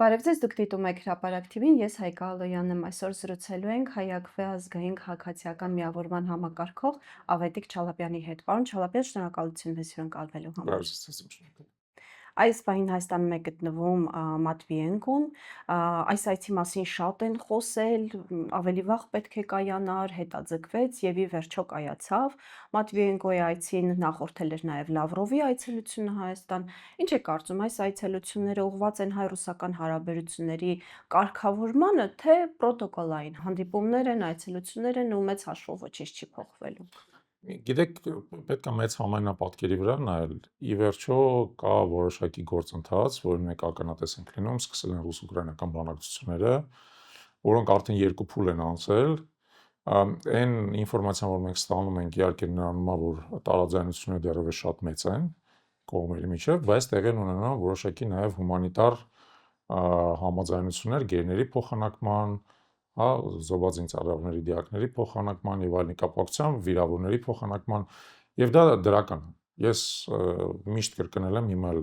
Բարև ձեզ, դուք դիտում եք Հրապարակ TV-ին, ես Հայկա Ալոյանն եմ, այսօր զրուցելու ենք Հայ-Ակվե ազգային քաղաքացիական միավորման համակարգող Ավետիք Չալաբյանի հետ։ Պարոն Չալաբյան, շնորհակալություն մեզ հյուրընկալվելու համար։ Այս պահին Հայաստանում է գտնվում Մատվիենկոն, այս այցի մասին շատ են խոսել, ավելի վաղ պետք է կայանար, հետաձգվեց եւ ի վերջո կայացավ։ Մատվիենկոյի այցին նախորդել էր նաեւ Լավրովի այցելությունը Հայաստան։ Ինչ է կարծում, այս այցելությունները ուղղված են հայ-ռուսական հարաբերությունների կարգավորմանը, թե պրոտոկոլային հանդիպումներ են, այցելություններ են ու մեծ հաշվով ոչինչ չի փոխվելու։ Գիտեք, պետք է մեծ համայնապատկերի վրա նայել։ Ի վերջո կա որոշակի գործընթաց, որի մեկ ականատես ենք լինում, սկսել են ռուս-ուկրաինական բանակցությունները, որոնք արդեն երկու փուլ են անցել։ Այն ինֆորմացիան, որ մենք ստանում ենք, իհարկե նրանում է, որ տարաձայնությունները դեռևս շատ մեծ են կողմերի միջև, բայց տեղի են ունենում որոշակի նաև հումանիտար համաձայնություններ գերների փոխանակման, հա, զոհված ծառայողների դիակների փոխանակման եւ այլն կապակցությամբ վիրավորների փոխանակման եւ դա դրական է։ Ես միշտ կրկնել եմ, հիմա էլ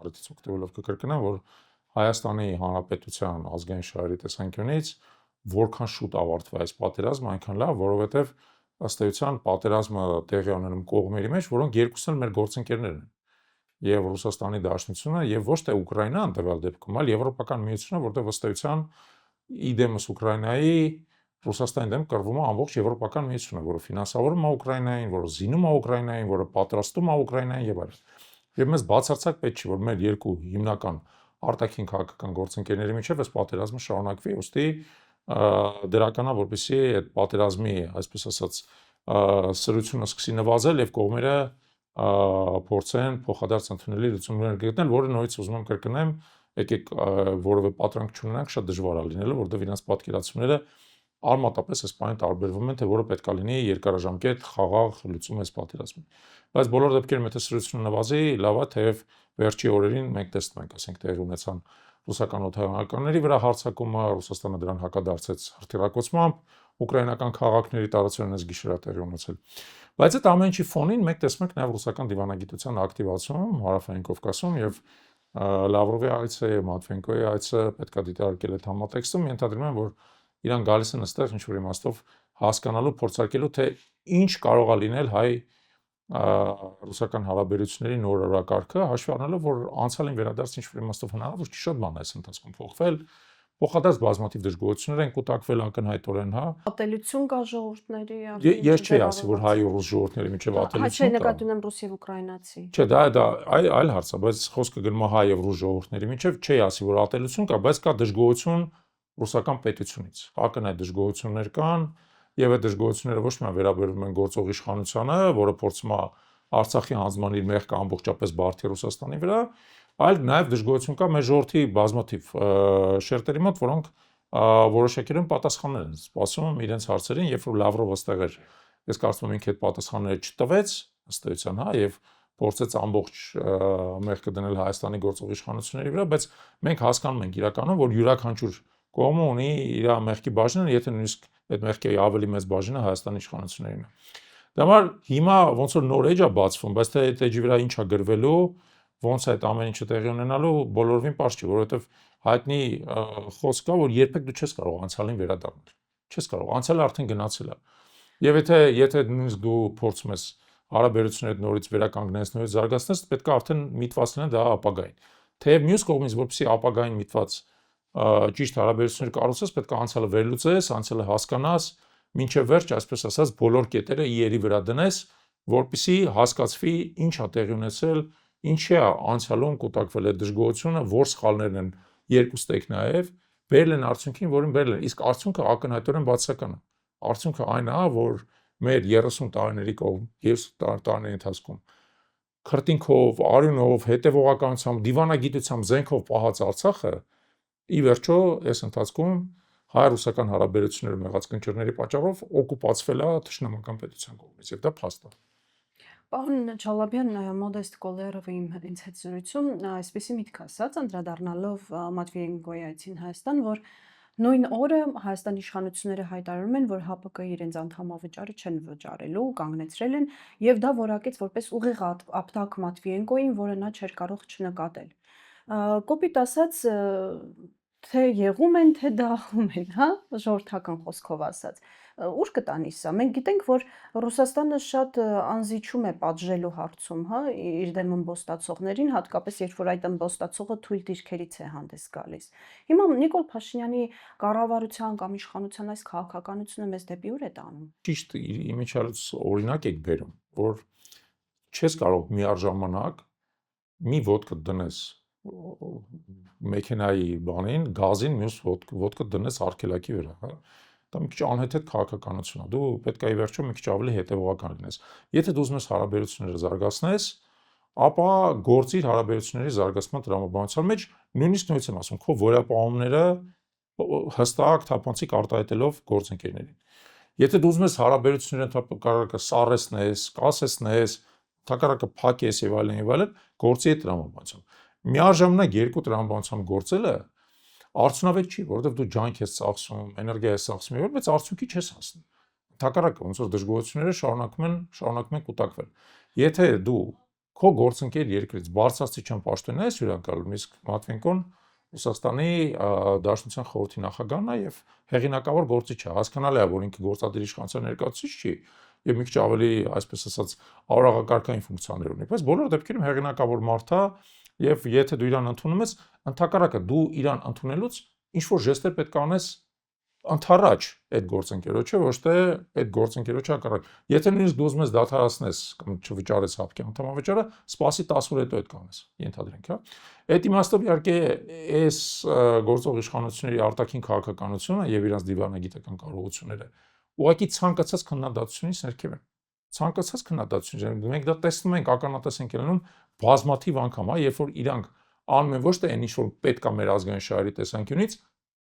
արդյոք օգտվելով կկրկնեմ, որ Հայաստանի Հանրապետության ազգային շահերի տեսանկյունից որքան շուտ ավարտվի այս պատերազմը, այնքան լավ, որովհետեւ ըստ էության պատերազմը տեղի ունենում կողմերի մեջ, որոնք երկուսն էլ մեր գործընկերներ են։ Եվ Ռուսաստանի Դաշնությունը եւ ոչ թե Ուկրաինան տվյալ դեպքում, այլ Եվրոպական միությունը, որտեղ ըստ էության իդեմս Ուկրաինայի Ռուսաստանի դեմ կռվում է ամբողջ Եվրոպական միությունը, որը ֆինանսավորում է Ուկրաինային, որը զինում է Ուկրաինային, որը պատրաստում է Ուկրաինային եւ այլն։ Եվ մեզ բացարձակ պետք չի, որ մեր երկու հիմնական արտաքին քաղաքական գործընկերների միջև այս պատերազմը շարունակվի, ուստի դրական է, որպեսզի այդ պատերազմի, այսպես ասած, սրությունը սկսի նվազել եւ կողմերը փորձեն փոխադարձ ընդունելի լուծումներ գտնել, որը նորից ուզում եմ կրկնեմ, եկեք որևէ պատրանք չունենանք, շատ դժվար է լինելու, որովհետև իրենց պատկերացումները արմատապես այս բանը տարբերվում են, թե որը պետք է լինի երկարաժամկետ խաղաղ լուծում այս պատերազմի։ Բայց բոլոր դեպքերում եթե սրությունը նվազի, լավ է, թեև վերջի օրերին մենք տեսնում ենք, ասենք տեղի ունեցան ռուսական օդանավականների վրա հարձակումը, Ռուսաստանը դրան հակադարձեց հրթիռակոծմամբ, ուկրաինական քաղաքների տարածքներն այս գիշերը տեղի ունեցել։ Բայց այդ ամեն ինչի ֆոնին մենք տեսնում ենք նաև ռուսական դիվանագիտության ակտիվացում Հարավային Կովկասում եւ Լավրովի այցը եւ Մատվենկոյի այցը պետք է դիտարկել այդ համատեքստում, ենթադրում եմ, որ իրան գալիս են այստեղ ինչ-որ իմաստով հասկանալու, փորձարկելու, թե ինչ կարող է լինել հայ-ռուսական հարաբերությունների նոր օրակարգը, հաշվի առնելով, որ անցյալին վերադարձ ինչ-որ իմաստով հնարավոր չի, շատ բան է այս ընթացքում փոխվել, փոխադարձ բազմաթիվ դժգոհություններ են կուտակվել ակնհայտորեն, հա։ Ատելություն կա ժողովուրդների Ես չի ասի, որ հայ ու ռուս ժողովուրդների միջև ատելություն կա։ Նկատի ունեմ ռուս եւ ուկրաինացի։ Չէ, դա այլ հարց է, բայց խոսքը գնում է հայ եւ ռուս ժողովուրդների միջև, չի ասի, որ ատելություն կա, բայց կա դժգոհություն ռուսական պետությունից։ Ակնհայտ դժգոհություններ կան, եւ այդ դժգոհությունները ոչ միայն վերաբերում են գործող իշխանությանը, որը փորձում է Արցախի հանձնման իր մեղքը ամբողջապես բարդի Ռուսաստանի վրա, այլ նաեւ դժգոհություն կա մեր ժողովրդի բազմաթիվ շերտերի մոտ, որոնք որոշակիորեն պատասխաններ են սպասում իրենց հարցերին, երբ որ Լավրովը ստեղ էր, ես կարծում եմ ինքը այդ պատասխանները չտվեց, ըստ էության, հա, եւ փորձեց ամբողջ մեղքը դնել Հայաստանի գործող իշխանությունների վրա, բայց մենք հասկանում ենք իրականում, որ յուրաքանչյուր կողմը ունի իր մեղքի բաժինը, եթե նույնիսկ այդ մեղքի ավելի մեծ բաժինը Հայաստանի իշխանություններն է։ Դա համար հիմա ոնց որ նոր էջ է բացվում, բայց թե այդ էջի վրա ինչ է գրվելու, ոնց է այդ ամեն ինչը տեղի ունենալու, բոլորովին պարզ չի, որովհետև հայտնի խոսք կա, որ երբեք դու չես կարող անցյալին վերադառնալ։ Չես կարող, անցյալը արդեն գնացել է։ Եվ եթե նույնիսկ դու փորձում ես հարաբերությունները նորից վերականգնես, նորից զարգացնես, պետք է արդեն միտված լինել դա ապագային։ Թեև մյուս կողմից, որպեսզի ապագային միտված ճիշտ հարաբերություններ կառուցես, պետք է անցյալը վերլուծես, անցյալը հասկանաս, մինչև վերջ, այսպես ասած, բոլոր կետերը իերի վրա դնես, որպեսզի հասկացվի ինչ է տեղի ունեցել, ինչի է անցյալում կուտակվել այդ դժգոհությունը, որ սխալներն են երկու ստեկ նաև, բերել են արդյունքին, որին բերել են, իսկ արդյունքը ակնհայտորեն բացական է։ Արդյունքը այն է, որ մեր 30 տարիների կողմ, 30 տարիների ընթացքում քրտինքով, արյունով, հետևողականությամբ, դիվանագիտությամբ, զենքով պահած Արցախը ի վերջո այս ընթացքում հայ-ռուսական հարաբերություններում եղած կնճիռների պատճառով օկուպացվել է թշնամական պետության կողմից, եւ դա փաստ է։ Պարոն Չալաբյան, Մոդեստ Կոլերովի ինձ հետ զրույցում այսպեսի միտք ասաց, անդրադառնալով Մատվիենկոյի այցին Հայաստան, որ նույն օրը Հայաստանի իշխանությունները հայտարարում են, որ ՀԱՊԿ-ի իրենց անդամավճարը չեն վճարելու, կանգնեցրել են, եւ դա որակեց որպես ուղիղ ապտակ Մատվիենկոյին, որը նա չէր կարող չնկատել։ Կոպիտ ասած, թե եղում են, թե դաղում են, հա, ժողովրդական խոսքով ասած։ Ուր կտանի սա։ Մենք գիտենք, որ Ռուսաստանը շատ անզիջում է պատժելու հարցում, հա, իր դեմ ըմբոստացողներին, հատկապես երբ որ այդ ըմբոստացողը թույլ դիրքերից է հանդես գալիս։ Հիմա Նիկոլ Փաշինյանի կառավարության կամ իշխանության այս քաղաքականությունը մեզ դեպի ուր է տանում։ Ճիշտ իմիջիալից օրինակ եք բերում, որ չես կարող միաժամանակ մի ոտքը դնես մեքենայի բանին, գազին, մյուս ոտքը դնես արգելակի վրա, հա։ Դա մի քիչ անհեթեթ քաղաքականություն է։ Դու պետք է ի վերջո մի քիչ ավելի հետևողական լինես։ Եթե դու ուզում ես հարաբերությունները զարգացնես, ապա գործիր հարաբերությունների զարգացման տրամաբանության մեջ, նույնիսկ նույնիսկ եմ ասում, քո որապահումները հստակ թափանցիկ արտահայտելով գործընկերներին։ Եթե դու ուզում ես հարաբերությունները ընդհանրապես սառեցնես, կասեցնես, թակարակը փակես եւ այլն, գործի այդ տրամաբանությամբ։ Միաժամանակ երկու տրամաբանությամբ գործելը արդյունավետ չի, որովհետև դու ջանք ես ծախսում, էներգիա ես ծախսում, եւ բայց արդյունքի չես հասնում։ Թակարակը ոնց որ դժգոհությունները շարունակում են կուտակվել։ Եթե դու քո գործընկեր երկրից բարձրաստիճան պաշտոնյա ես հյուրընկալում, իսկ Մատվենկոն Ռուսաստանի Դաշնության խորհրդի նախագահն է եւ հեղինակավոր գործիչ է, հասկանալի է, որ ինքը գործադիր իշխանության ներկայացուցիչ չի եւ մի քիչ ավելի, այսպես ասած, ավրաղակարգային ֆունկցիաներ ունի, բայց բոլոր դեպքերում հեղինակավոր մարդ է եւ եթե դու իրան ընդունում ես, ընդհակառակը դու իրան ընդունելուց ինչ որ ժեստեր պետք է անես ընդառաջ այդ գործընկերոջը, ոչ թե այդ գործընկերոջը հակառակ։ Եթե նույնիսկ դու ուզում ես դադարացնես կամ չվճարես հապկի անդամավճարը, սպասի 10 օր հետո այդ կանես, ենթադրենք, հա։ Այդ իմաստով իհարկե այս գործող իշխանությունների արտաքին քաղաքականությունը եւ իրենց դիվանագիտական կարողությունները ուղղակի ցանկացած քննադատությունից ներքև են։ Ցանկացած քննադատություն, մենք դա տեսնում ենք, ականատես ենք ելնում բազմաթիվ անգամ, հա, երբ որ իրանք անում են ոչ թե այն ինչ որ պետք է մեր ազգային շահերի տեսանկյունից,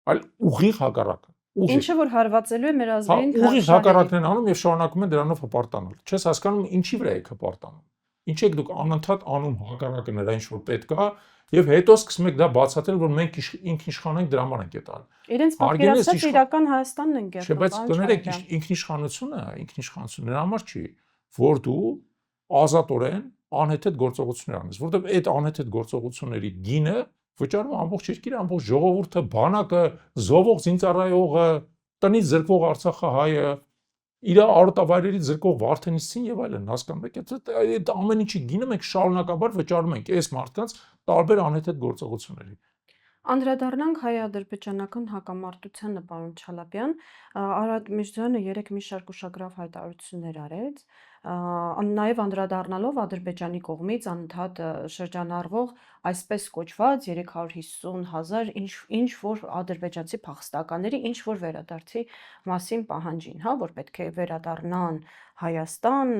այլ ուղիղ հակառակը։ Ինչը որ հարվածելու է մեր ազգային ուղիղ հակառակն են անում եւ շարունակում են դրանով հպարտանալ։ Չես հասկանում ինչի վրա եք հպարտանում։ Ինչ եք դուք անընդհատ անում հակառակը նրա ինչ որ պետք է եւ հետո սկսում եք դա բացատրել, որ մենք ինքնիշխան ենք, դրա համար ենք դա անում։ Իրենց պատկերացած իրական Հայաստանն են Չէ, բայց կներեք ինքնիշխանությունը նրա համար չի, որ դու ազատորեն անհեթեթ գործողություններ անես, որովհետեւ այդ անհեթեթ գործողությունների գինը վճարում ամբողջ երկիրը, ամբողջ ժողովուրդը, բանակը, զովող զինծառայողը, տնից զրկվող Արցախահայը, իր արոտավայրերից զրկվող Վարդենիսցին եւ այլն, հասկանում եք, այդ ամեն ինչի գինը մենք շարունակաբար վճարում ենք այս մարդկանց տարբեր անհեթեթ գործողությունների։ Անդրադառնանք հայ-ադրբեջանական հակամարտությանը, պարոն Չալաբյան, Արարատ Միրզոյանը երեք մի շարք ուշագրավ հայտարարություններ արեց, նաև անդրադառնալով Ադրբեջանի կողմից անընդհատ շրջանառվող այսպես կոչված 350,000 ինչ որ ադրբեջանցի փախստականների ինչ որ վերադարձի մասին պահանջին, հա, որ պետք է վերադառնան Հայաստան,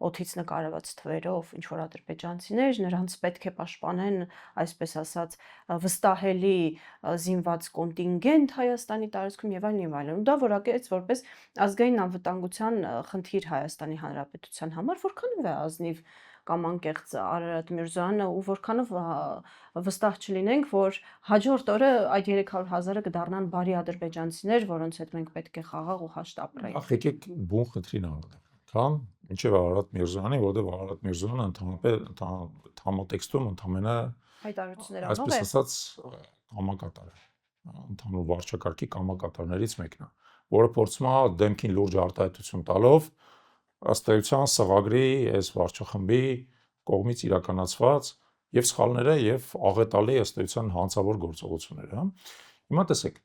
օդից նկարված թվերով ինչ որ ադրբեջանցիներ, նրանց պետք է պաշտպանեն, այսպես ասած, վստահելի զինված կոնտինգենտ Հայաստանի տարածքում եւ այլն եւ այլն։ Դա որակեց որպես ազգային անվտանգության խնդիր Հայաստանի Հանրապետության համար, որքանով է ազնիվ կամ անկեղծ Արարատ Միրզոյանը ու որքանով վստահ չլինենք, որ հաջորդ օրը այդ 300,000-ը կդառնան բարի ադրբեջանցիներ, որոնց հետ մենք պետք է խաղաղ ու հաշտ ապրենք։ Ախ, եկեք բուն խնդրին առնենք, ինչեւ Արարատ Միրզոյանի, որովհետեւ Արարատ Միրզոյանը ընդհանրապես համատեքստում ընդամենը հայտարարություններ անող այսպես ասած կամակատար է, ընդհանուր վարչակարգի կամակատարներից մեկն է, որը փորձում է դեմքին լուրջ արտահայտություն տալով ըստ էության սղագրի այս վարչախմբի կողմից իրականացված եւ սխալները եւ աղետալի ըստ էության հանցավոր գործողությունները, հա։ Հիմա տեսեք,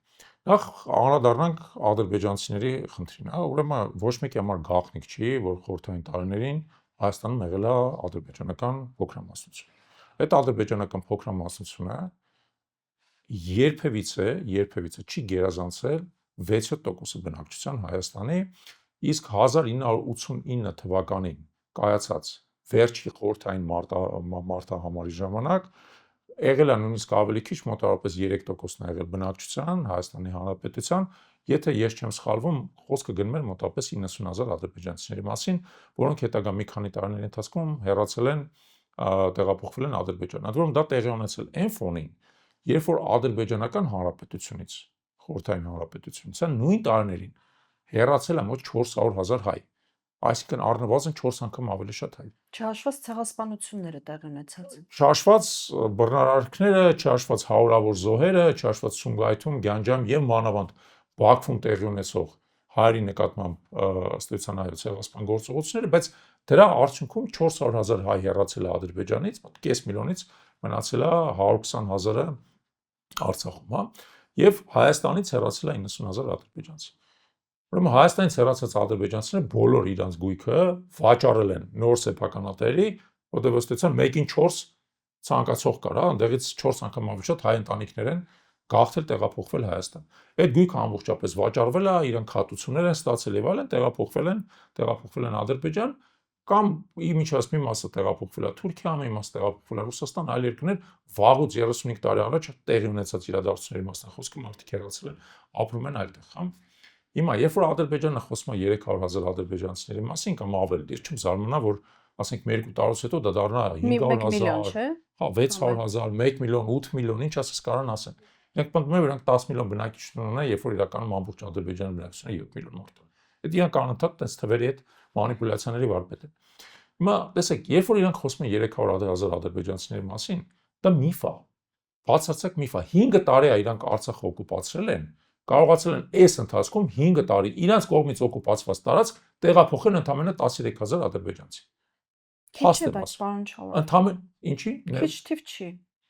նախ անդրադառնանք ադրբեջանցիների խնդրին, հա, ուրեմն ոչ մեկի համար գաղտնիք չի, որ խորհրդային տարիներին Հայաստանում եղել է ադրբեջանական փոքրամասնություն։ Այդ ադրբեջանական փոքրամասնությունը երբևիցե չի գերազանցել 6% բնակչության Հայաստանի, իսկ 1989 թվականին կայացած վերջի խորհրդային մարտահամարի ժամանակ եղել է նույնիսկ ավելի քիչ, մոտավորապես 3%-ն է եղել բնակչության Հայաստանի Հանրապետության, եթե ես չեմ սխալվում, խոսքը գնում էր մոտավորապես 90,000 ադրբեջանցիների մասին, որոնք հետագա մի քանի տարիների ընթացքում հեռացել են, տեղափոխվել են Ադրբեջան։ Ընդ որում դա տեղի ունեցել այն ֆոնին, երբ որ ադրբեջանական հանրապետությունից, խորհրդային հանրապետությունից, նույն տարիներին հեռացել է մոտ 400,000 հայ։ այսինքն առնվազն 4 անգամ ավելի շատ հայ։ Չհաշված ցեղասպանությունները տեղի ունեցած։ Չհաշված բռնարարքները, չհաշված հարյուրավոր զոհերը, չհաշված Սումգայիթում, Գյանջամ եւ մանավանդ Բաքվում տեղի ունեցող հայերի նկատմամբ ըստ էության այո ցեղասպան գործողությունները, բայց դրա արդյունքում 400,000 հայ հեռացել է Ադրբեջանից, կես միլիոնից մնացել է 120,000-ը Արցախում, հա, եւ Հայաստանից հեռացել է 90,000 ադրբեջանցի։ Ուրեմն Հայաստանից հեռացած ադրբեջանցիները բոլոր իրանց գույքը վաճառել են նոր սեփականատերի, որտեղ ըստ էության 1/4 ցանկացող կար, հա, այնտեղից 4 անգամ ավելի շատ հայ ընտանիքներ են գաղթել տեղափոխվել Հայաստան։ Այդ գույքը ամբողջապես վաճառվել է, իրանք հատուցումներ են ստացել եւ այլն, տեղափոխվել են Ադրբեջան կամ իմիջիայլոց մի մասը տեղափոխվել է Թուրքիա, մի մասը տեղափոխվել է Ռուսաստան, այլ երկրներ վաղուց 35 տարի առաջ տեղի ունեցած իրադարձությունների մասն խոսքը մարդիկ հեռացել են, ապրում են այլտեղ, հա։ Հիմա երբ որ Ադրբեջանը խոսում է 300,000 ադրբեջանցիների մասին կամ ավել, ես չեմ զարմանա, որ ասենք 2 տարուց հետո դա դառնա 500,000, հա 600,000, 1 միլիոն, 8 միլիոն, ինչ ասես կարան ասեն։ Իրանք պնդում են, որ իրանք 10 միլիոն բնակիչներ ունեն, երբ որ իրականում ամբողջ Ադրբեջանի բնակչությունը 7 միլիոն մարդ է։ Այդ իրանք անընդհատ այս թվերի հետ մանիպուլյացիաների վարպետ են։ Հիմա տեսեք, երբ որ իրանք խոսում են 300,000 ադրբեջանցիների մասին, դա միֆ է։ Բացարձակ միֆ է։ 5 տարի է իրանք Արցախը օկուպացրել են, կարողացել են այս ընթացքում 5 տարի իրանք կողմից օկուպացված տարածք տեղափոխել ընդամենը 13,000 ադրբեջանցի։ Քիչ է, բայց պարոն Չավարյան։ Ընդամենը ինչի՞։ Քիչ թիվ չի։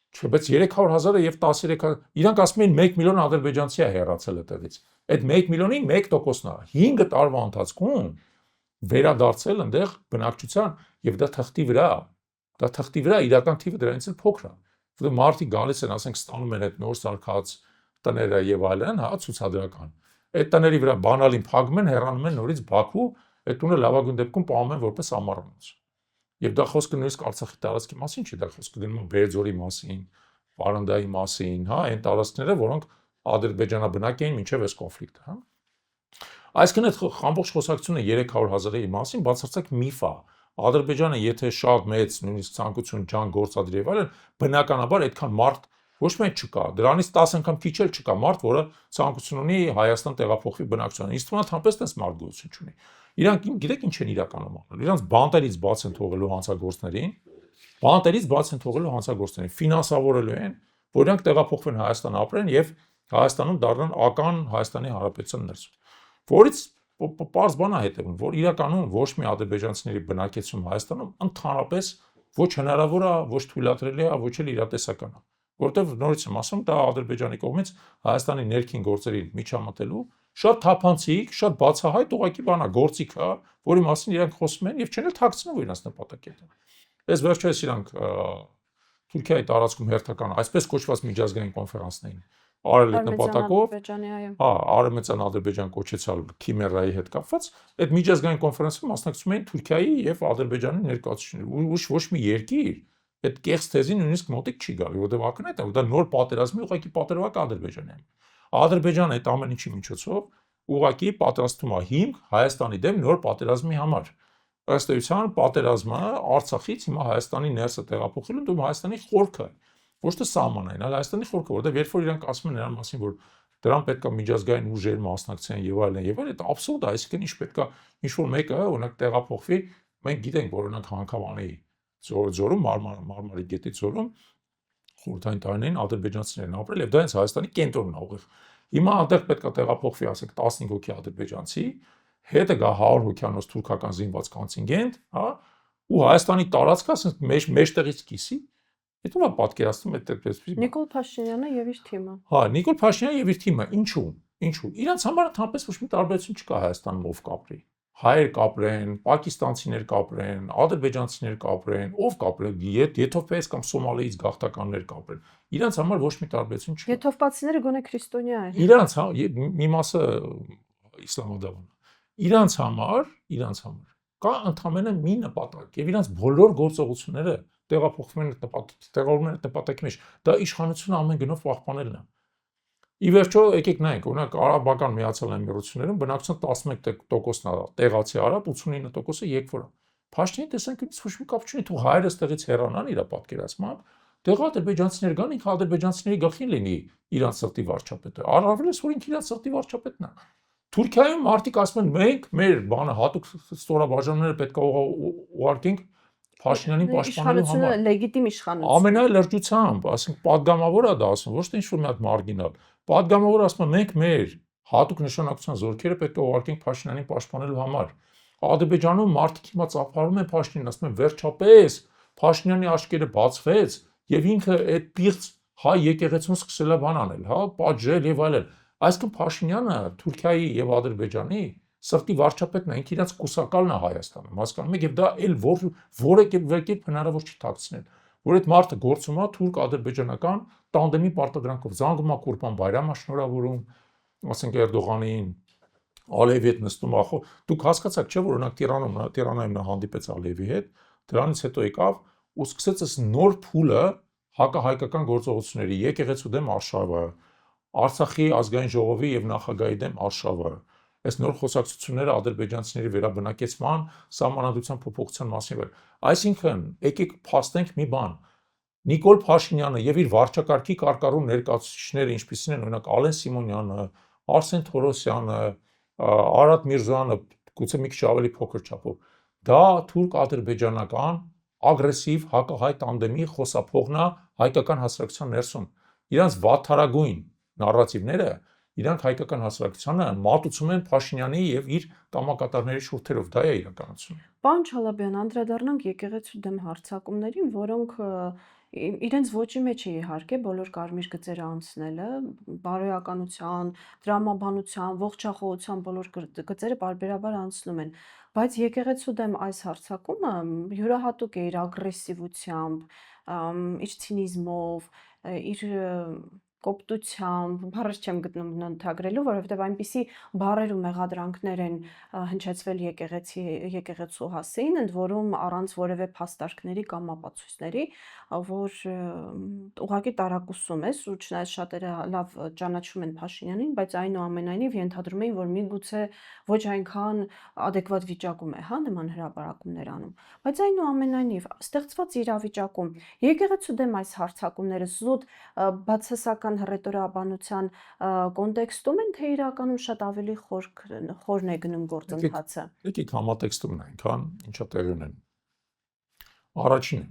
Չէ, բայց 300,000-ը եւ 13,000, իրանք ասում են 1 միլիոն ադրբեջանցի է հեռացել այդտեղից։ Այդ 1 միլիոնի 1%-ն է։ 5 տարվա ընթացքում վերադարձել այնտեղ բնակչության եւ դա թղթի վրա է։ Դա թղթի վրա իրական թիվը դրանից էլ փոքր է։ Որտեղ մարդիկ գալիս են, ասենք, ստանում են այդ նոր սարքած տները եւ այլն, հա, ցուցադրական։ Այդ տների վրա բանալին փակում են, հեռանում են նորից Բաքու, այդ տունը լավագույն դեպքում պահում են որպես ամառանոց։ Եվ դա խոսքը նույնիսկ Արցախի տարածքի մասին չի, դա խոսքը գնում է Բերձորի մասին, Վարանդայի մասին, հա, այն տարածքները, որոնք ադրբեջանաբնակ էին մինչև այս կոնֆլիկտը, հա։ Այսինքն այդ ամբողջ խոսակցությունը 300,000-ի մասին բացարձակ միֆ է։ Ադրբեջանը եթե շատ մեծ նույնիսկ ցանկություն ջան գործադրի եւ այլն, բնականաբար այդքան մարդ ոչ միայն չկա, դրանից 10 անգամ քիչ էլ չկա մարդ, որը ցանկություն ունի Հայաստան տեղափոխվի բնակչության։ Ինստիտուտանապես տես մարդ գոյություն չունի։ Իրանք գիտեք ինչ են իրականում անում։ Իրանք բանտերից բաց են թողելու հանցագործներին, ֆինանսավորելու են, որ իրանք տեղափոխվեն Հայաստան ապրեն եւ Հայաստանում դառնան ական Հայաստանի Հանրապետության ներսում։ Որից պարզ բան է հետևում, որ իրականում ոչ մի ադրբեջանցիների բնակեցում Հայաստանում ընդհանրապես ոչ հնարավոր է, ոչ թույլատրելի է, ոչ էլ իրատեսական է, որտեղ նորից եմ ասում, դա Ադրբեջանի կողմից Հայաստանի ներքին գործերի միջամտելու շատ թափանցիկ, շատ բացահայտ ուղղակի բան է, գործիք է, որի մասին իրանք խոսում են եւ չեն էլ թաքցնում, որ իրանք նպատակետը։ Այս վերջերս իրանք Թուրքիայի տարածքում հերթական այսպես կոչված միջազգային կոնֆերանսներին արել այդ նպատակով, հա, Արևմտյան Ադրբեջան կոչեցալ Քիմերայի հետ կապված, այդ միջազգային կոնֆերանսին մասնակցում էին Թուրքիայի եւ Ադրբեջանի ներկայացուցիչները։ Ոչ մի երկիր այդ կեղծ թեզին նույնիսկ մոտիկ չի գալի, որտեղ ակնհայտ է, որ դա նոր պատերազմի ուղղակի պատրվակ Ադրբեջանի է։ Ադրբեջանը այդ ամեն ինչի միջոցով ուղղակի պատրաստում է հիմք Հայաստանի դեմ նոր պատերազմի համար։ Ըստ էության պատերազմը Արցախից հիմա Հայաստանի ներսը տեղափոխելուն դու Հայաստանի խորքը, ոչ թե սահմանային, այլ Հայաստանի խորքը, որտեղ երբ որ իրանք ասում են նրան մասին, որ դրան պետք է միջազգային ուժեր մասնակցեն եւ այլն, դա աբսուրդ է, այսինքն ինչ պետք է ինչ որ մեկը օրինակ տեղափոխվի, մենք գիտենք, որ օրինակ Հանքավանի ձորում, Մարմարի գետի ձորում խորհրդային տարիներին ադրբեջանցիներն ապրել եւ դա հենց Հայաստանի կենտրոնն է ուղիղ։ Հիմա այնտեղ պետք է տեղափոխվի, ասենք 15 հոգի ադրբեջանցի, հետը գա 100 հոգյանոց թուրքական զինված կոնտինգենտ, հա, ու Հայաստանի տարածքը ասենք մեջտեղից կիսի։ Դա ո՞ւմ է պատկերացնում այդպես։ Նիկոլ Փաշինյանը եւ իր թիմը։ Հա, Նիկոլ Փաշինյանը եւ իր թիմը, ինչու։ Իրանց համար ընդհանրապես ոչ մի տարբերություն չկա Հայաստանում ով կապրի։ Հայեր կապրեն, պակիստանցիներ կապրեն, ադրբեջանցիներ կապրեն, ով կապրեն, եթովպես կամ սոմալիից գաղթականներ կապրեն։ Իրանց համար ոչ մի տարբերություն չկա։ Եթովպացիները գոնե քրիստոնյա են։ Իրանց, հա, մի մասը իսլամադավան։ Իրանց համար կա ընդհանրապես մի նպատակ եւ իրանց բոլոր գործողությունները տեղափոխվում են նպատակի մեջ։ Դա իշխանությունը ամեն գնով պահպանելն է։ Ի վերջո եկեք նայենք, օրինակ Արաբական Միացյալ Էմիրություններում բնակչության 11%-ն է տեղացի արաբ, 89%-ը երկվոր է։ Փաշինյանի տեսանկյունից ոչ մի կապ չունի, թող հայերը ստեղից հեռանան իր պատկերացմամբ, տեղ ադրբեջանցիներ գան, ինքը ադրբեջանցիների գլխին լինի իրանց սրտի վարչապետը։ Առավելս որ ինքը իրանց սրտի վարչապետն է։ Թուրքիայում մարդիկ ասում են մենք մեր բանը հատուկ ստորաբաժանումները պետք է ուղարկենք Փաշինյանին պաշտպանելու Իշխանությունը համար։ լեգիտիմ իշխանություն։ Ամենալրջությամբ, ասենք պատգամավորը դա ասում, ոչ թե ինչ-որ մի հատ մարգինալ։ Պատգամավորը ասում է մենք մեր հատուկ նշանակության զորքերը պետք է ուղարկենք Փաշինյանին պաշտպանելու համար։ Ադրբեջանում մարդիկ հիմա ծափարում են Փաշինյանին, ասում են վերջապես Փաշինյանի աչքերը բացվեց եւ ինքը այդ պիղծ հայ եկեղեցուն սկսել է բան անել, հա, պատժել եւ այլն։ Այսինքն Փաշինյանը Թուրքիայի եւ Ադրբեջանի սրտի վարչապետն է, ինքը իրաց կուսակալն է Հայաստանում, հասկանում եք, եւ դա էլ որը կերպ հնարավոր չի թաքցնել, որ այդ մարդը գործում է թուրք-ադրբեջանական տանդեմի պարտադրանքով, զանգում է Կուրբան Բայրամը շնորհավորում, ասենք Էրդողանին, Ալիևի հետ նստում ախո, դուք հասկացաք չէ՞ որ օրինակ Տիրանայում նա հանդիպեց Ալիևի հետ, դրանից հետո եկավ ու սկսեց այս նոր փուլը հակահայկական գործողությունների եկեղեցու դեմ արշավը, Արցախի ազգային ժողովի եւ նախագահի դեմ արշավը, այս նոր խոսակցությունները ադրբեջանցիների վերաբնակեցման, սահմանադրության փոփոխության մասին վեր։ Այսինքն, եկեք փաստենք մի բան։ Նիկոլ Փաշինյանը եւ իր վարչակարգի կարկառուն ներկայացուցիչները, ինչպիսին են օրինակ Ալեն Սիմոնյանը, Արսեն Թորոսյանը, Արադ Միրզոյանը, գուցե մի քիչ ավելի փոքր չափով, դա թուրք-ադրբեջանական ագրեսիվ հակահայ տանդեմի խոսափողն է հայկական հասարակության ներսում։ Իրանց վատթարագույն նարատիվները իրանք հայկական հասարակությանը մատուցում են Փաշինյանի եւ իր կամակատարների շուրթերով, դա է իրականությունը։ Պարոն Չալաբյան, անդրադառնանք եկեղեցու դեմ հարձակումներին, որոնք իրենց ոճի մեջ է իհարկե բոլոր կարմիր գծերը անցնելը, բարոյականության, դրամաբանության, ողջախոհության բոլոր գծերը պարբերաբար անցնում են, բայց եկեղեցու դեմ այս հարձակումը յուրահատուկ է իր ագրեսիվությամբ, իր ցինիզմով, իր կոպտությամբ, բառեր չեմ գտնում ընդհանրելու, որովհետև այնպիսի բառեր ու մեղադրանքներ են հնչեցվել եկեղեցու հասին, ընդ որում առանց որևէ փաստարկների կամ ապացույցների, որ ուղղակի տարակուսում է, ու չնայած շատերը լավ ճանաչում են Փաշինյանին, բայց այնուամենայնիվ ենթադրում էին, որ միգուցե ոչ այնքան adekvat վիճակում է, հա, նման հրապարակումներ անում։ Բայց այնուամենայնիվ ստեղծված իրավիճակում եկեղեցու դեմ այս հարձակումները զուտ բացասական հռետորաբանության կոնտեքստում են, թե իրականում շատ ավելի խորն է գնում գործընթացը։ Եկեք համատեքստում նայենք, հա, ինչա տեղի ունեն։ Առաջինը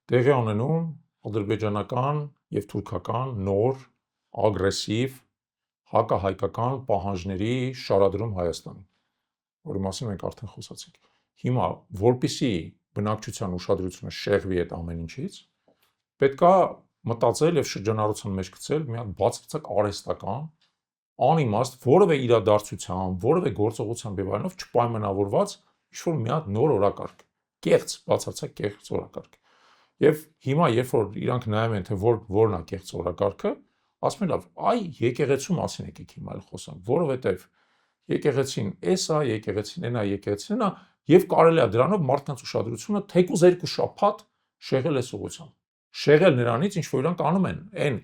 տեղի ունենում ադրբեջանական եւ թուրքական նոր ագրեսիվ հակահայկական պահանջների շարադրում Հայաստանին, որի մասին մենք արդեն խոսացինք։ Հիմա որպիսի բնակչության ուշադրությունը շեղվի այդ ամեն ինչից, պետքա մտածել եւ շրջանառության մեջ գցել մի հատ բացարձակ արհեստական, անիմաստ, որևէ իրադարձությամբ, որևէ գործողությամբ եւ այլնով չպայմանավորված ինչ-որ մի հատ նոր օրակարգ, կեղծ, բացարձակ կեղծ օրակարգ։ Եւ հիմա երբ որ իրանք նայում են թե որն է կեղծ օրակարգը, ասում են լավ, այ եկեղեցու մասին եկեք հիմա էլ խոսանք, որովհետեւ եկեղեցին էսա, եկեղեցին այնա, եկեղեցին այնա եւ կարելի է դրանով մարդկանց ուշադրությունը թեկուզ 2 շաբաթ շեղել այս ուղղությամբ։ Շեղել նրանից, ինչ որ իրանք անում են այն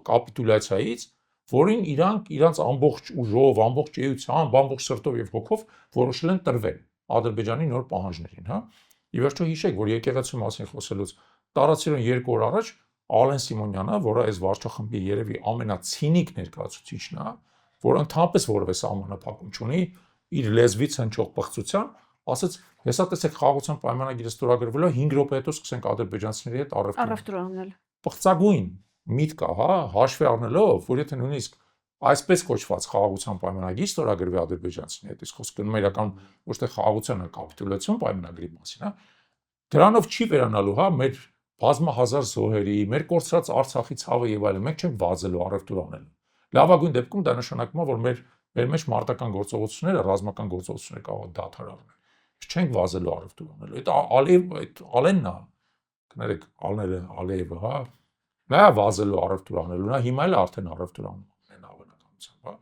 կապիտուլյացիայից, որին իրանք իրանց ամբողջ ուժով, ամբողջ էությամբ, ամբողջ սրտով եւ հոգով որոշել են տրվել Ադրբեջանի նոր պահանջներին, հա։ Ի վերջո հիշեք, որ եկեղեցու մասին խոսելուց տարածիրոն 2 օր առաջ Ալեն Սիմոնյանը, որը այս վարչախմբի երևի ամենացինիկ ներկայացուցիչն է, որը ընդհանրապես որևէ սահմանափակում չունի, իր լեզվից հնչող պղծության, ասաց, հեսա տեսեք խաղաղության պայմանագիրը ստորագրվելու 5 րոպե հետո սկսենք ադրբեջանցիների հետ առևտուր անել։ Պղծագույն միտք է, հա, հաշվի առնելով, որ եթե նույնիսկ այսպես կոչված խաղաղության պայմանագիր ստորագրվի ադրբեջանցիների հետ, իսկ խոսքը գնում է իրական ոչ թե խաղաղության, այլ կապիտուլյացիոն պայմանագրի մասին, հա, դրանով չի վերանալու, հա, մեր բազմահազար զոհերի, մեր կորցրած Արցախի ցավը եւ այլն, մենք չենք վազելու առևտուր անելու։ Լավագույն դեպքում դա նշանակում է, որ մեր մեջ մարտական գործողությունները, ռազմական գործողությունները կարող է դադարել։ Չենք վազելու առևտուր անելու։ Այդ Ալենն է, կներեք, Ալիևը, հա, նա վազելու առևտուր անելու, նա հիմա էլ արդեն առևտուր անում է հավանականությամբ, հա։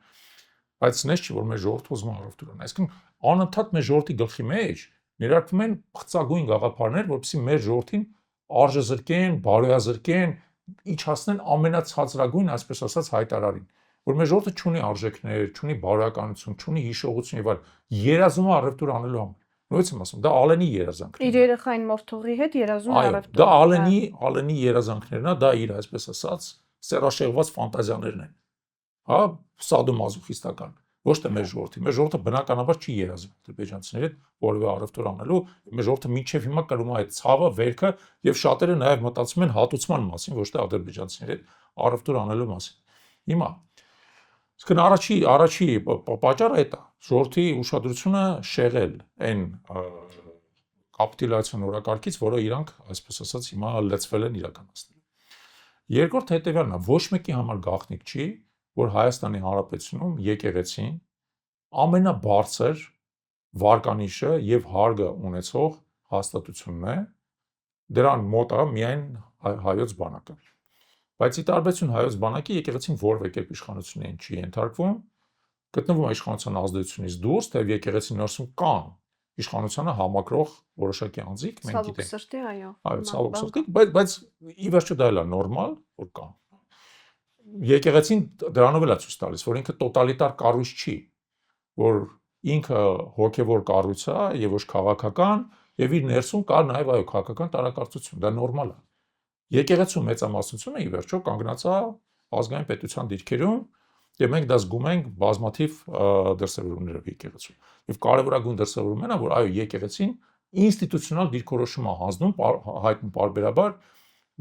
Բայց նես չի, որ մեր ժողովուրդը ուզում է առևտուր անել։ Այսինքն անընդհատ մեր ժողովրդի գլխի մեջ ներարկվում են բղծագույն գաղափարներ, որպեսզի մեր ժողովրդին արժեզրկեն, բարոյազրկեն, իջացնեն ամենացածրագույն, այսպես ասած, հայտարարին, որ մեր ժողովուրդը չունի արժեքներ, չունի բարոյականություն, չունի հիշողություն եւ այլ, երազում է առևտուր անելու համար։ Նույնիսկ եմ ասում, դա Ալենի երազանքն է։ Իր երեխային մորթողի հետ երազում է առևտուր։ Դա Ալենի երազանքներն է, դա իր, այսպես ասած, սերաշեղված ֆանտազիաներն են։ Հա, սադոմազոխիստական, Ոչ թե մեր ժողովրդի։ Մեր ժողովուրդը բնականաբար չի երազում ադրբեջանցիների հետ որևէ առևտուր անելու։ Մեր ժողովուրդը մինչև հիմա կրում է այդ ցավը, վերքը եւ շատերը նաեւ մտածում են հատուցման մասին, ոչ թե ադրբեջանցիների հետ առևտուր անելու մասին։ Հիմա Իսկն առաջի պատճառը այդ է։ Ժողովրդի ուշադրությունը շեղել այն կապիտուլյացիոն օրակարգից, որը իրանք, այսպես ասած, հիմա լծվել են իրականացնել։ Երկրորդ հետևյալն է, ոչ մեկի համար գաղտնիք չի, որ Հայաստանի Հանրապետությունում եկեղեցին ամենաբարձր վարկանիշը եւ հարգը ունեցող հաստատությունն է, դրան մոտ է միայն հայոց բանակը։ Բայց ի տարբերություն հայոց բանակի եկեղեցին որևէ կերպ իշխանություններին չի ենթարկվում, գտնվում է իշխանության ազդեցությունից դուրս, թեև եկեղեցի ներսում կան իշխանությանը համակրող որոշակի անձիկ, մենք գիտենք։ Ցավոք սրտի, այո։ Այո, ցավոք սրտի, բայց ի վերջո դա էլ է նորմալ, որ կա։ Եկեղեցին դրանով էլ է ցույց տալիս, որ ինքը տոտալիտար կառույց չի, որ ինքը հոգևոր կառույց է եւ ոչ քաղաքական, եւ իր ներսում կա նաեւ այո քաղաքական տարակարծություն, դա նորմալ է։ Եկեղեցու մեծամասնությունը ի վերջո կանգնած է ազգային պետության դիրքերում, եւ մենք դա զգում ենք բազմաթիվ դրսևորումներով եկեղեցու։ Եվ կարևորագույն դրսևորումն է, որ այո եկեղեցին ինստիտուցիոնալ դիրքորոշում է հանձնում հայտնի պարբերաբար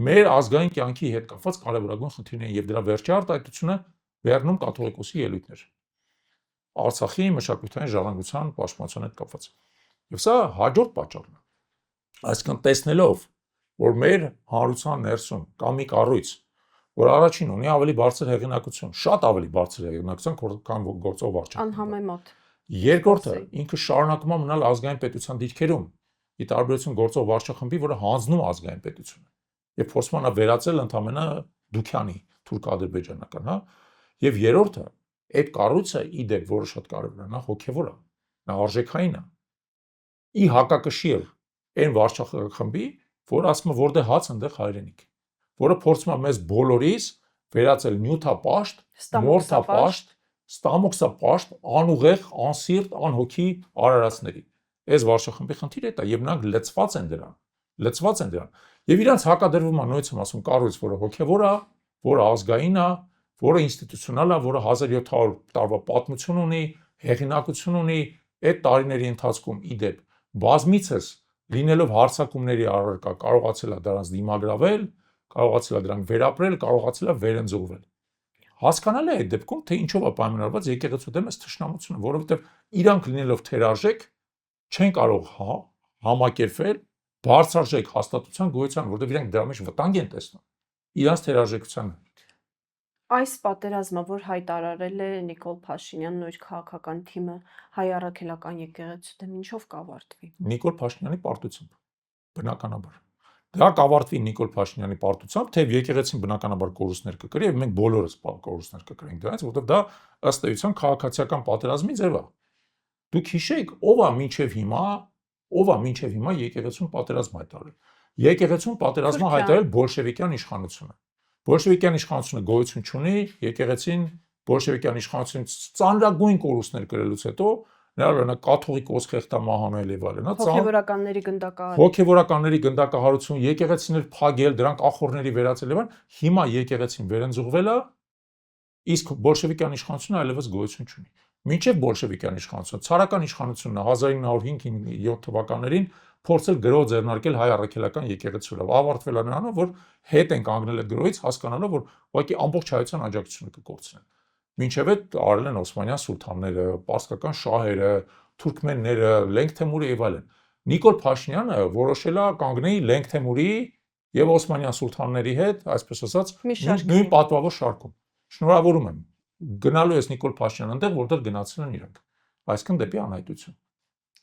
մեր ազգային կյանքի հետ կապված կարևորագույն խնդիրներին եւ դրա վերջի արտահայտությունը վերնում կաթողիկոսի ելույթներ։ Արցախի մշակութային ժառանգության պաշտպանության հետ կապված։ Եվ սա հաջորդ պատճառն է։ Այսինքն տեսնելով, որ մեր հանրության ներսում կա մի կառույց, որ առաջին ունի ավելի բարձր հեղինակություն, շատ ավելի բարձր հեղինակություն, քան գործող վարչախմբը։ Անհամեմատ։ Երկրորդը ինքը շարունակում է մնալ ազգային պետության դիրքերում, ի տարբերություն գործող վարչախմբի, որը հանձնում է ազգային պետությունը։ Եվ փորձում է վերածել ընդամենը Դուքյանի թուրք-ադրբեջանական, հա։ Եվ երրորդը, այդ կառույցը ի դեպ, որը շատ կարևոր է, նա հոգևոր է, նա արժեքային է։ Ի հակակշիռ այն վարչախմբի, որ ասում է որտեղ հաց այնտեղ հայրենիք, որը փորձում է մեզ բոլորիս վերածել նյութապաշտ, մորթապաշտ, ստամոքսապաշտ, անուղեղ, անսիրտ, անհոգի արարածների։ Այս վարչախմբի խնդիրը դա եւ նրանք լծված են դրան։ Եվ իրանց հակադրվում է նույնիսկ ասում կառույց, որը հոգևոր է, որը ազգային է, որը ինստիտուցիոնալ է, որը 1700 տարվա պատմություն ունի, հեղինակություն ունի, այդ տարիների ընթացքում ի դեպ բազմիցս լինելով հարցակումների առարկա կարողացել է դրանց դիմագրավել, կարողացել է դրանք վերապրել, կարողացել է վերընձուղվել։ Հասկանալի է այդ դեպքում, թե ինչով է պայմանավորված եկեղեցու դեմ այս թշնամությունը, որովհետև իրանք լինելով թերարժեք չեն կարող համակերպվել բարձրարժեք հաստատության գոյության, որտեղ իրանք դրա մեջ վտանգ են տեսնում իրանց թերարժեքությանը։ Այս պատերազմը, որ հայտարարել է Նիկոլ Փաշինյանն ու իր քաղաքական թիմը, հայ առաքելական եկեղեցու դեմ ինչով կավարտվի։ Նիկոլ Փաշինյանի պարտությամբ, բնականաբար։ Դա կավարտվի Նիկոլ Փաշինյանի պարտությամբ, թեև եկեղեցին բնականաբար կորուստներ կկրի, եւ մենք բոլորս կորուստներ կկրենք դրանից, որովհետեւ դա ըստ էության քաղաքացիական պատերազմի ձև է։ Դուք հիշեք, ով է մինչև հիմա եկեղեցուն պատերազմ հայտարարել։ Եկեղեցուն պատերազմը հայտարարել բոլշևիկյան իշխանությունը։ Բոլշևիկյան իշխանությունը գոյություն չունի, եկեղեցին բոլշևիկյան իշխանությունից ծանրագույն կորուստներ կրելուց հետո Նրանք կաթողիկոս խեղդամահանել եւ այլն, հոգեվորականների գնդակահարություն, եկեղեցիներ փագել, դրանք ախորների վերածել եւ այլն, հիմա եկեղեցին վերընձուղվել է, իսկ բոլշևիկյան իշխանությունը այլևս գոյություն չունի։ Մինչև բոլշևիկյան իշխանությունը, ցարական իշխանությունը 1905-7 թվականներին փորձել գրող ձեռնարկել հայ առաքելական եկեղեցու վրա, ավարտվել է նրանով, որ հետ են կանգնել այդ գրողից, հասկանալով, որ ուղղակի ամբողջ հայության աջակցությունը կկորցնեն։ Մինչև այդ արել են Օսմանյան սուլթանները, պարսկական շահերը, թուրքմենները, Լենգ Թեմուրը եւ այլն։ Նիկոլ Փաշինյանը որոշել է կանգնել Լենգ Թեմուրի եւ Օսմանյան սուլթանների հետ, այսպես ասած, նույն պատվավոր շարքում։ Շնորհավորում եմ։ Գնալու ես Նիկոլ Փաշինյան այնտեղ, որտեղ գնացել են իրանք։ Այսինքն դեպի անհայտություն։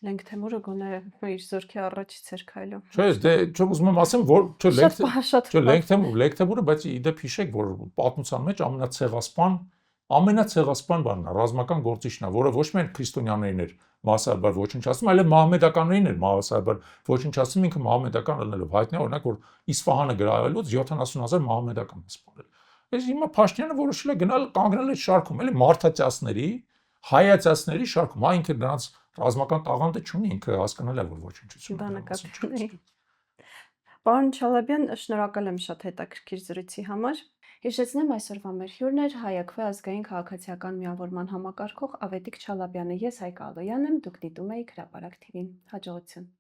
Լենգ Թեմուրը գոնե իր զորքի առաջից էր քայլում։ Չէ, դե չէ ուզում եմ ասեմ, որ Լենգ Թեմուրը, բայց ի դեպ հիշեք, որ պատմության մեջ ամենացեղասպան բանն է, ռազմական գործիչն է, որը ոչ միայն քրիստոնյաներին էր մասսայաբար ոչնչացնում, այլև մահմեդականներին էր մասսայաբար ոչնչացնում, ինքը մահմեդական ելնելով։ Հայտնի է օրինակ, որ Իսֆահանը գրավելուց 70,000 մահմեդական սպանել։ Այս հիմա Փաշինյանը որոշել է գնալ կանգնել այդ շարքում, էլի մարդաճասների, հայացածների շարքում, հա ինքը նրանց ռազմական տաղանդը չունի, ինքը հասկանալ է, որ ոչնչություն։ Պարոն Չալաբյան, շնորհակալ եմ շատ հետաքրքիր զրույցի համար։ Հիշեցնեմ այսօրվա մեր հյուրն էր Հայաքվե ազգային քաղաքացիական միավորման համակարգող Ավետիք Չալաբյանը։ Ես Հայկ Ալոյան եմ, դուք դիտում եք Հրապարակ TV-ին։ Հաջողություն։